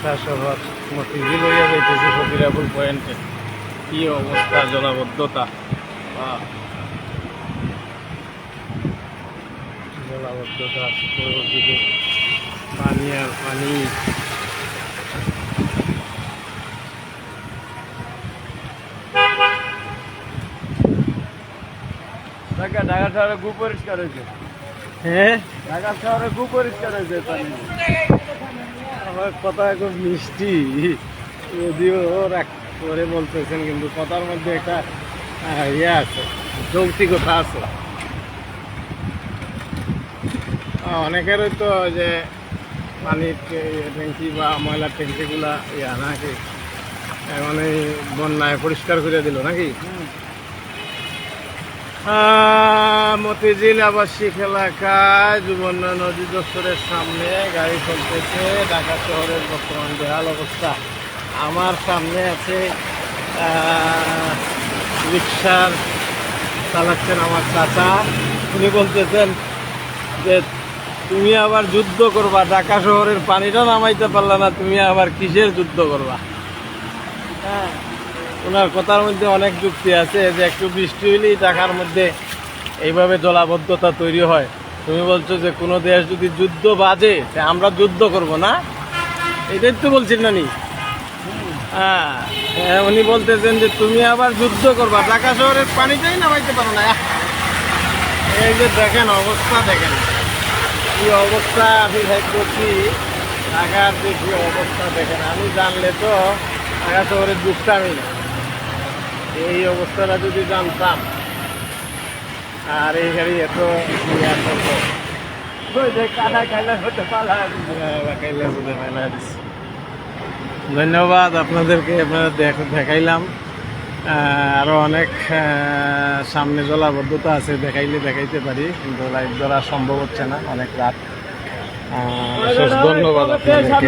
ঢাকা শহর মতিঝিল হইয়া যাইতেছে ফকিরাপুর পয়েন্টে। কি অবস্থা, জলাবদ্ধতা, জলাবদ্ধতা, চতুর্দিকে পানি আর পানি। ঢাকা শহরে খুব পরিষ্কার হয়েছে। হ্যাঁ, ঢাকা শহরে খুব পরিষ্কার হয়েছে পানি। আমার কথা খুব মিষ্টি, যদিও করে বলতেছেন, কিন্তু কথার মধ্যে একটা ইয়ে আছে, যৌক্তিকতা আছে। অনেকেরই তো যে পানির ট্যাঙ্কি বা ময়লার ট্যাঙ্কিগুলা ইয়া নাকি এখন এই বন্যায় পরিষ্কার করে দিল নাকি। মতিঝিল আবাসিক এলাকায় যুবনা নদী দপ্তরের সামনে গাড়ি চলতেছে। ঢাকা শহরের বর্তমান বেহাল অবস্থা। আমার সামনে আছে রিক্সার চালাচ্ছেন আমার চাচা। উনি বলতেছেন যে তুমি আবার যুদ্ধ করবা, ঢাকা শহরের পানিটা নামাইতে পারলা না, তুমি আবার কিসের যুদ্ধ করবা। হ্যাঁ, ওনার কথার মধ্যে অনেক যুক্তি আছে যে একটু বৃষ্টি হইলেই ঢাকার মধ্যে এইভাবে জলাবদ্ধতা তৈরি হয়। তুমি বলছো যে কোনো দেশ যদি যুদ্ধ বাজে আমরা যুদ্ধ করব না, এটাই তো বলছেন না নি। হ্যাঁ, উনি বলতেছেন যে তুমি আবার যুদ্ধ করবা, ঢাকা শহরের পানিটাই নামাইতে পারো না। এই যে দেখেন অবস্থা, দেখেন কি অবস্থা আমি করছি ঢাকার, যে কি অবস্থা দেখেন। আমি জানলে তো ঢাকা শহরে ঢুকতামই না। এই অবস্থাটা যদি জানতাম, আর এই গাড়ি এত ধন্যবাদ আপনাদেরকে, আপনারা দেখাইলাম। আরও অনেক সামনে জলাবদ্ধতা আছে, দেখাইতে পারি, কিন্তু লাইভ ধরা সম্ভব হচ্ছে না, অনেক রাত। ধন্যবাদ আপনাদেরকে।